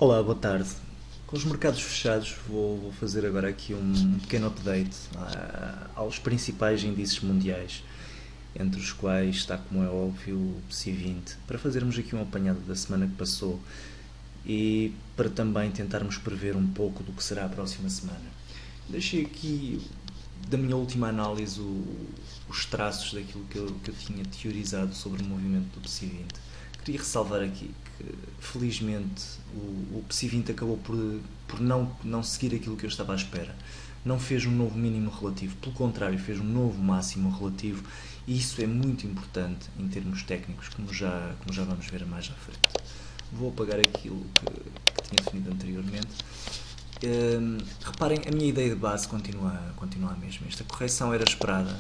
Olá, boa tarde. Com os mercados fechados, vou fazer agora aqui um pequeno update aos principais índices mundiais, entre os quais está, como é óbvio, o PSI 20, para fazermos aqui um apanhado da semana que passou e para também tentarmos prever um pouco do que será a próxima semana. Deixei aqui, da minha última análise, os traços daquilo que eu tinha teorizado sobre o movimento do PSI 20. Queria ressalvar aqui que, felizmente, o PSI 20 acabou por não seguir aquilo que eu estava à espera. Não fez um novo mínimo relativo, pelo contrário, fez um novo máximo relativo, e isso é muito importante em termos técnicos, como já vamos ver mais à frente. Vou apagar aquilo que tinha definido anteriormente. Reparem, a minha ideia de base continua a mesma. Esta correção era esperada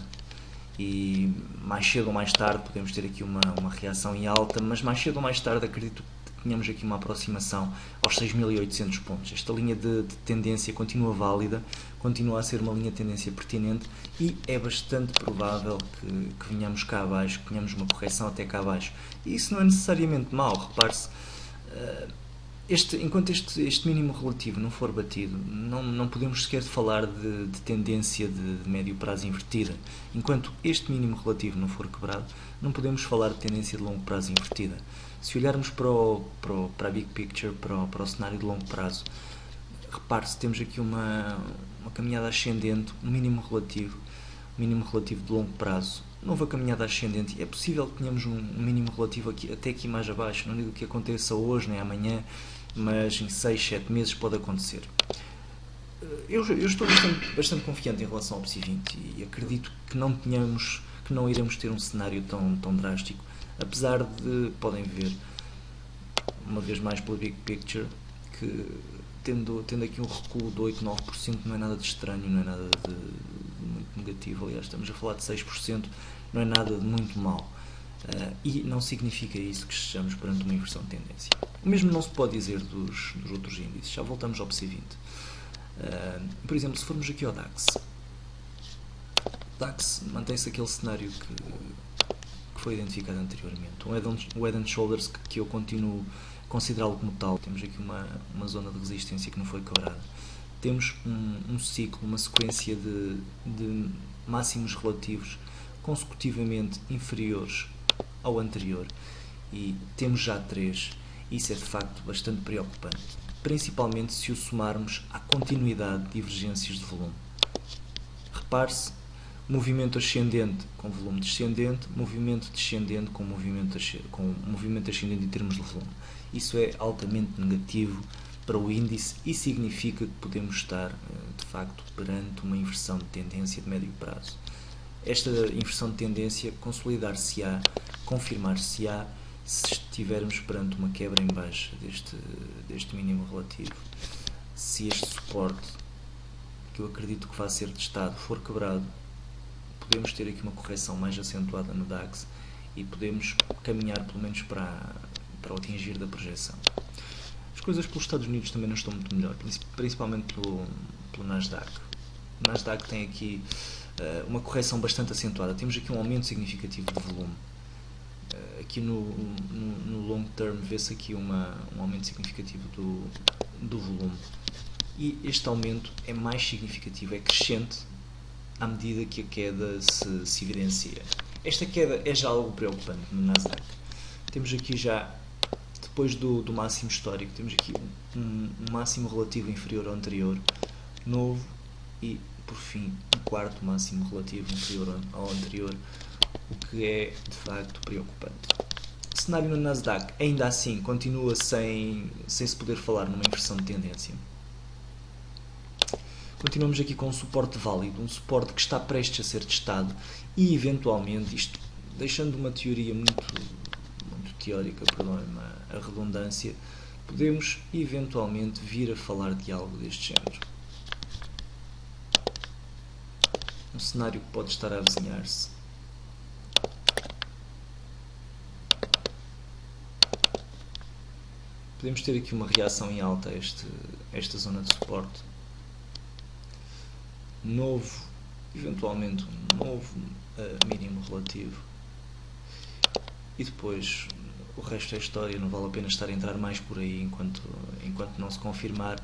e mais cedo ou mais tarde podemos ter aqui uma reação em alta, mas mais cedo ou mais tarde acredito que tenhamos aqui uma aproximação aos 6.800 pontos. Esta linha de tendência continua válida, continua a ser uma linha de tendência pertinente e é bastante provável que venhamos cá abaixo, que tenhamos uma correção até cá abaixo. E isso não é necessariamente mau, repare-se. Enquanto este mínimo relativo não for batido, não podemos sequer falar de tendência de médio prazo invertida. Enquanto este mínimo relativo não for quebrado, não podemos falar de tendência de longo prazo invertida. Se olharmos para a big picture, para o cenário de longo prazo, repare-se, temos aqui uma caminhada ascendente, um mínimo relativo de longo prazo, nova caminhada ascendente. É possível que tenhamos um mínimo relativo até aqui mais abaixo. Não digo que aconteça hoje nem amanhã, mas em 6, 7 meses pode acontecer. Eu estou bastante confiante em relação ao PSI 20 e acredito que não iremos ter um cenário tão drástico, apesar de, podem ver, uma vez mais pela big picture, que tendo aqui um recuo de 8, 9% não é nada de estranho, não é nada de muito negativo. Aliás, estamos a falar de 6%, não é nada de muito mau. E não significa isso que estejamos perante uma inversão de tendência. O mesmo não se pode dizer dos outros índices. Já voltamos ao PSI 20. Por exemplo, se formos aqui ao DAX, mantém-se aquele cenário que foi identificado anteriormente. O Head and Shoulders que eu continuo a considerá-lo como tal. Temos aqui uma zona de resistência que não foi quebrada. Temos um ciclo, uma sequência de máximos relativos consecutivamente inferiores ao anterior, e temos já 3. Isso é de facto bastante preocupante, principalmente se o somarmos à continuidade de divergências de volume. Repare-se, movimento ascendente com volume descendente, movimento descendente com movimento ascendente em termos de volume. Isso é altamente negativo para o índice e significa que podemos estar, de facto, perante uma inversão de tendência de médio prazo. Esta inversão de tendência consolidar-se-á, confirmar-se-á, se estivermos perante uma quebra em baixa deste mínimo relativo. Se este suporte, que eu acredito que vai ser testado, for quebrado, podemos ter aqui uma correção mais acentuada no DAX e podemos caminhar pelo menos para o atingir da projeção. As coisas pelos Estados Unidos também não estão muito melhor, principalmente pelo Nasdaq. O Nasdaq tem aqui uma correção bastante acentuada. Temos aqui um aumento significativo de volume. Aqui no long term vê-se aqui um aumento significativo do volume. E este aumento é mais significativo, é crescente à medida que a queda se evidencia. Esta queda é já algo preocupante no Nasdaq. Temos aqui já, depois do máximo histórico, temos aqui um máximo relativo inferior ao anterior, novo, e por fim um quarto máximo relativo inferior ao anterior, o que é de facto preocupante. O cenário no Nasdaq ainda assim continua sem se poder falar numa inversão de tendência. Continuamos aqui com um suporte válido, um suporte que está prestes a ser testado e eventualmente, isto deixando uma teoria muito teórica, perdoem-me a redundância, podemos eventualmente vir a falar de algo deste género. Um cenário que pode estar a avizinhar-se. Podemos ter aqui uma reação em alta a esta zona de suporte. Eventualmente um novo mínimo relativo. E depois o resto é história, não vale a pena estar a entrar mais por aí enquanto não se confirmar,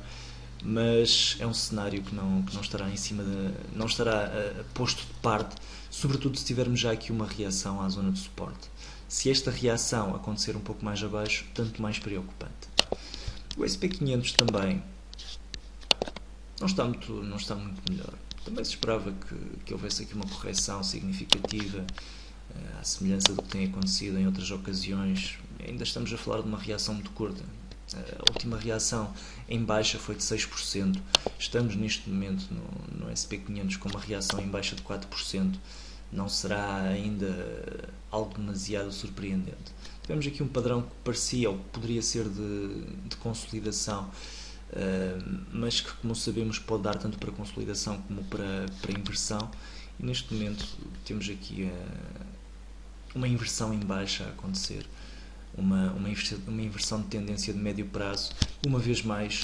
mas é um cenário que não estará em cima não estará posto de parte, sobretudo se tivermos já aqui uma reação à zona de suporte. Se esta reação acontecer um pouco mais abaixo, tanto mais preocupante. O SP500 também não está muito melhor. Também se esperava que houvesse aqui uma correção significativa, à semelhança do que tem acontecido em outras ocasiões. Ainda estamos a falar de uma reação muito curta. A última reação em baixa foi de 6%. Estamos neste momento no SP500 com uma reação em baixa de 4%. Não será ainda algo demasiado surpreendente. Tivemos aqui um padrão que parecia ou poderia ser de consolidação, mas que, como sabemos, pode dar tanto para consolidação como para inversão. E neste momento temos aqui uma inversão em baixa a acontecer, uma inversão de tendência de médio prazo, uma vez mais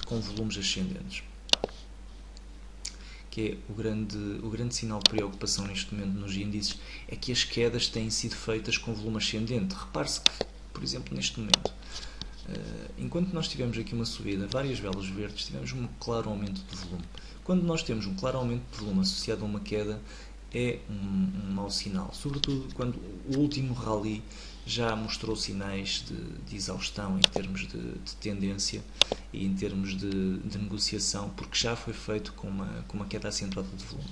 com volumes ascendentes, que é o grande sinal de preocupação neste momento nos índices, é que as quedas têm sido feitas com volume ascendente. Repare-se que, por exemplo, neste momento, enquanto nós tivemos aqui uma subida, várias velas verdes, tivemos um claro aumento de volume. Quando nós temos um claro aumento de volume associado a uma queda, é um mau sinal, sobretudo quando o último rally já mostrou sinais de exaustão em termos de tendência e em termos de negociação, porque já foi feito com uma queda acentuada de volume.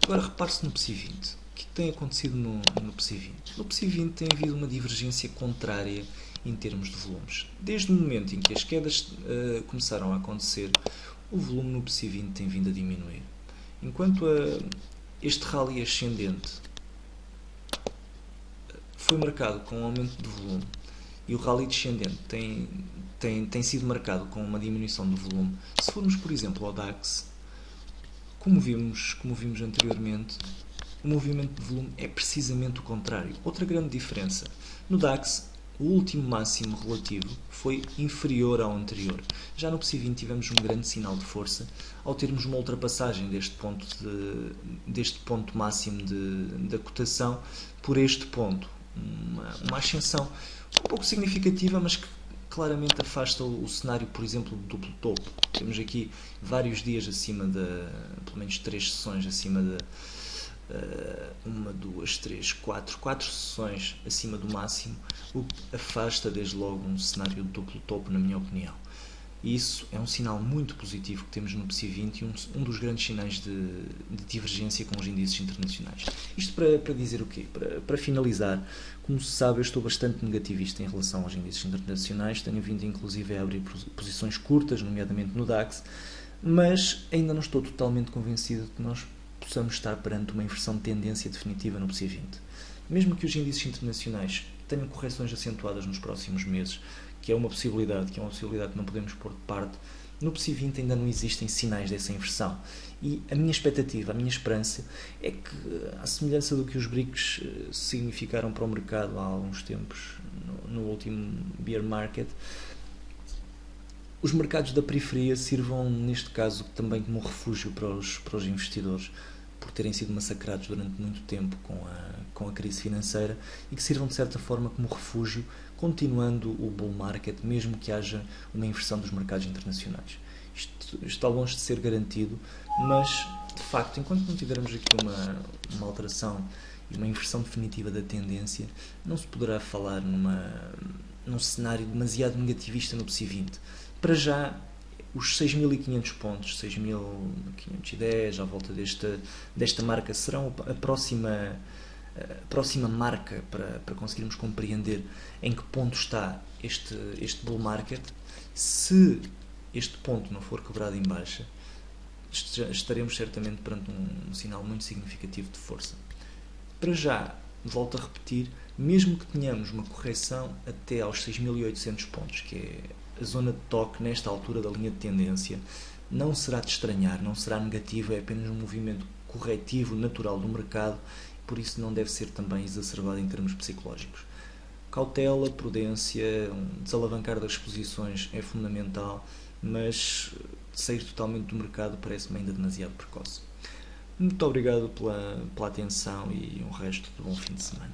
Agora repare-se no PSI 20. O que tem acontecido no PSI 20? No PSI 20 tem havido uma divergência contrária em termos de volumes. Desde o momento em que as quedas começaram a acontecer, o volume no PSI 20 tem vindo a diminuir. Enquanto este rally ascendente foi marcado com um aumento de volume e o rally descendente tem sido marcado com uma diminuição do volume, se formos, por exemplo, ao DAX, como vimos anteriormente, o movimento de volume é precisamente o contrário. Outra grande diferença: no DAX, o último máximo relativo foi inferior ao anterior. Já no PSI 20 tivemos um grande sinal de força ao termos uma ultrapassagem deste ponto máximo da cotação por este ponto. Uma ascensão um pouco significativa, mas que claramente afasta o cenário, por exemplo, do duplo topo. Temos aqui vários dias acima pelo menos 3 sessões acima de 1, 2, 3, 4 sessões acima do máximo, o que afasta desde logo um cenário de duplo topo, na minha opinião. E isso é um sinal muito positivo que temos no PSI 20 e um dos grandes sinais de divergência com os índices internacionais. Isto para dizer o quê? Para finalizar, como se sabe, eu estou bastante negativista em relação aos índices internacionais, tenho vindo inclusive a abrir posições curtas, nomeadamente no DAX, mas ainda não estou totalmente convencido de que nós possamos estar perante uma inversão de tendência definitiva no PSI 20. Mesmo que os índices internacionais tenham correções acentuadas nos próximos meses, que é uma possibilidade que não podemos pôr de parte, no PSI 20 ainda não existem sinais dessa inversão. E a minha expectativa, a minha esperança é que, à semelhança do que os BRICS significaram para o mercado há alguns tempos, no último bear market, os mercados da periferia sirvam, neste caso, também como refúgio para os investidores, por terem sido massacrados durante muito tempo com a crise financeira, e que sirvam de certa forma como refúgio, continuando o bull market, mesmo que haja uma inversão dos mercados internacionais. Isto está longe de ser garantido, mas de facto, enquanto não tivermos aqui uma alteração e uma inversão definitiva da tendência, não se poderá falar num cenário demasiado negativista no PSI 20. Para já, os 6.500 pontos, 6.510, à volta desta marca, serão a próxima marca para conseguirmos compreender em que ponto está este bull market. Se este ponto não for quebrado em baixa, estaremos certamente perante um sinal muito significativo de força. Para já, volto a repetir, mesmo que tenhamos uma correção até aos 6.800 pontos, que é a zona de toque nesta altura da linha de tendência, não será de estranhar, não será negativo, é apenas um movimento corretivo, natural do mercado, por isso não deve ser também exacerbado em termos psicológicos. Cautela, prudência, desalavancar das exposições é fundamental, mas sair totalmente do mercado parece-me ainda demasiado precoce. Muito obrigado pela atenção e um resto de bom fim de semana.